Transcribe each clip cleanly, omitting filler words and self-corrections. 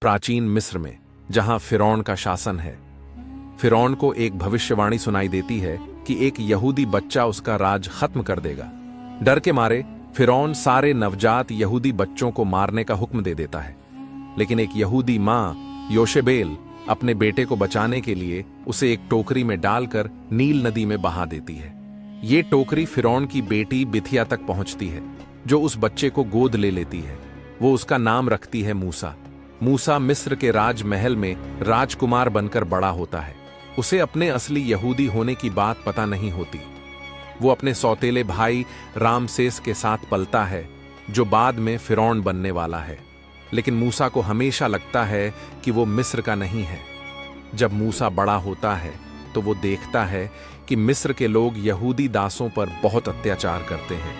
प्राचीन मिस्र में, जहां फिरौन का शासन है। फिरौन को एक भविष्यवाणी सुनाई देती है कि एक यहूदी बच्चा उसका राज खत्म कर देगा। डर के मारे फिरौन सारे नवजात यहूदी बच्चों को मारने का हुक्म दे देता है, लेकिन एक यहूदी मां योशेबेल अपने बेटे को बचाने के लिए उसे एक टोकरी में डालकर नील नदी में बहा देती है। ये टोकरी फिरौन की बेटी बिथिया तक पहुंचती है, जो उस बच्चे को गोद ले लेती है। वो उसका नाम रखती है मूसा। मूसा मिस्र के राजमहल में राजकुमार बनकर बड़ा होता है। उसे अपने असली यहूदी होने की बात पता नहीं होती। वो अपने सौतेले भाई रामसेस के साथ पलता है, जो बाद में फिरौन बनने वाला है। लेकिन मूसा को हमेशा लगता है कि वो मिस्र का नहीं है। जब मूसा बड़ा होता है तो वो देखता है कि मिस्र के लोग यहूदी दासों पर बहुत अत्याचार करते हैं।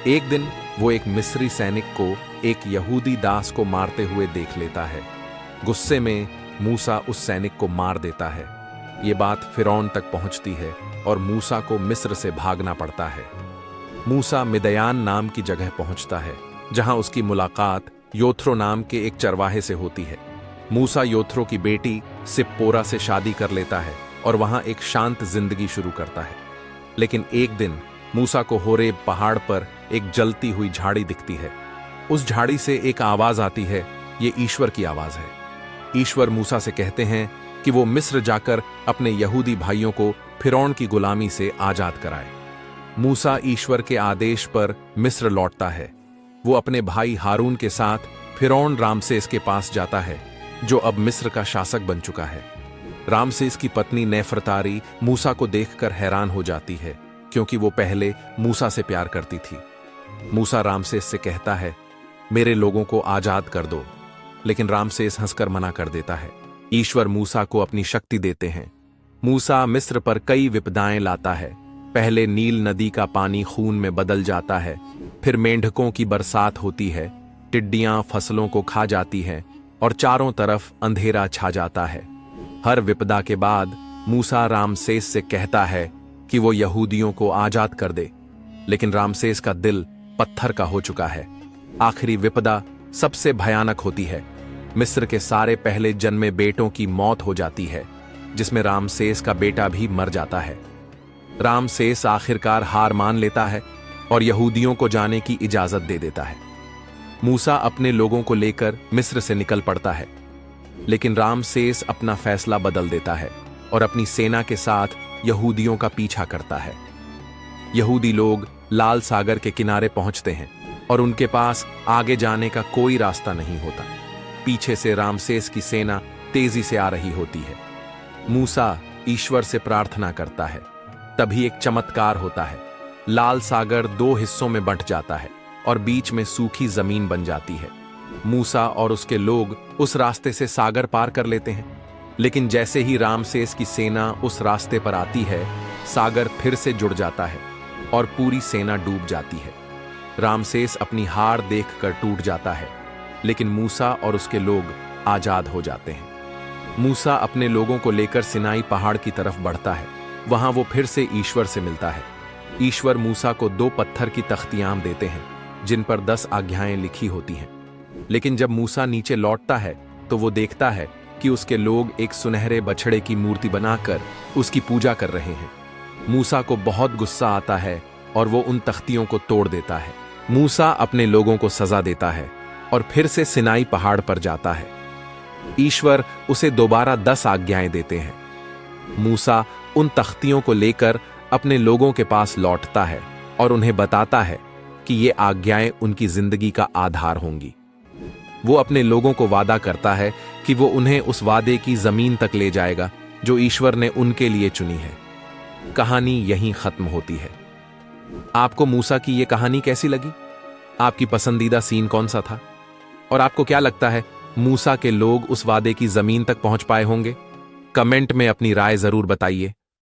एक दिन वो एक मिस्री सैनिक को एक यहूदी दास को मारते हुए देख लेता है। गुस्से में मूसा उस सैनिक को मार देता है। ये बात फिरौन तक पहुंचती है और मूसा को मिस्र से भागना पड़ता है। मूसा मिदयान नाम की जगह पहुंचता है, जहां उसकी मुलाकात योथ्रो नाम के एक चरवाहे से होती है। मूसा योथ्रो की बेटी सिप्पोरा से शादी कर लेता है और वहां एक शांत जिंदगी शुरू करता है। लेकिन एक दिन मूसा को होरेब पहाड़ पर एक जलती हुई झाड़ी दिखती है। उस झाड़ी से एक आवाज आती है। ये ईश्वर की आवाज है। ईश्वर मूसा से कहते हैं कि वो मिस्र जाकर अपने यहूदी भाइयों को फिरौन की गुलामी से आजाद कराए। मूसा ईश्वर के आदेश पर मिस्र लौटता है। वो अपने भाई हारून के साथ फिरौन रामसेस के पास जाता है, जो अब मिस्र का शासक बन चुका है। रामसेस की पत्नी नेफरतारी मूसा को देखकर हैरान हो जाती है, क्योंकि वो पहले मूसा से प्यार करती थी। मूसा रामसेस से कहता है, मेरे लोगों को आजाद कर दो, लेकिन रामसेस हंसकर मना कर देता है। ईश्वर मूसा को अपनी शक्ति देते हैं। मूसा मिस्र पर कई विपदाएं लाता है। पहले नील नदी का पानी खून में बदल जाता है, फिर मेंढकों की बरसात होती है, टिड्डियां फसलों को खा जाती हैं और चारों तरफ अंधेरा छा जाता है। हर विपदा के बाद मूसा रामसेस से कहता है कि वो यहूदियों को आजाद कर दे, लेकिन रामसेस का दिल पत्थर का हो चुका है। आखिरी विपदा सबसे भयानक होती है। मिस्र के सारे पहले जन्मे बेटों की मौत हो जाती है, जिसमें रामसेस का बेटा भी मर जाता है। रामसेस आखिरकार हार मान लेता है और यहूदियों को जाने की इजाजत दे देता है। मूसा अपने लोगों को लेकर मिस्र से निकल पड़ता है, लेकिन रामसेस अपना फैसला बदल देता है और अपनी सेना के साथ यहूदियों का पीछा करता है। यहूदी लोग लाल सागर के किनारे पहुंचते हैं और उनके पास आगे जाने का कोई रास्ता नहीं होता। पीछे से रामसेस की सेना तेजी से आ रही होती है। मूसा ईश्वर से प्रार्थना करता है। तभी एक चमत्कार होता है। लाल सागर दो हिस्सों में बंट जाता है और बीच में सूखी जमीन बन जाती है। मूसा और उसके लोग उस रास्ते से सागर पार कर लेते हैं, लेकिन जैसे ही रामसेस की सेना उस रास्ते पर आती है, सागर फिर से जुड़ जाता है और पूरी सेना डूब जाती है। रामसेस अपनी हार देखकर टूट जाता है, लेकिन मूसा और उसके लोग आजाद हो जाते हैं। मूसा अपने लोगों को लेकर सिनाई पहाड़ की तरफ बढ़ता है। वहां वो फिर से ईश्वर से मिलता है। ईश्वर मूसा को 2 पत्थर की तख्तियां देते हैं, जिन पर 10 आज्ञाएं लिखी होती हैं। लेकिन जब मूसा नीचे लौटता है तो वो देखता है कि उसके लोग एक सुनहरे बछड़े की मूर्ति बनाकर उसकी पूजा कर रहे हैं। मूसा को बहुत गुस्सा आता है और वो उन तख्तियों को तोड़ देता है। मूसा अपने लोगों को सजा देता है और फिर से सिनाई पहाड़ पर जाता है। ईश्वर उसे दोबारा 10 आज्ञाएं देते हैं। मूसा उन तख्तियों को लेकर अपने लोगों के पास लौटता है और उन्हें बताता है कि ये आज्ञाएं उनकी जिंदगी का आधार होंगी। वो अपने लोगों को वादा करता है कि वो उन्हें उस वादे की जमीन तक ले जाएगा जो ईश्वर ने उनके लिए चुनी है। कहानी यहीं खत्म होती है। आपको मूसा की ये कहानी कैसी लगी? आपकी पसंदीदा सीन कौन सा था? और आपको क्या लगता है, मूसा के लोग उस वादे की जमीन तक पहुंच पाए होंगे? कमेंट में अपनी राय जरूर बताइए।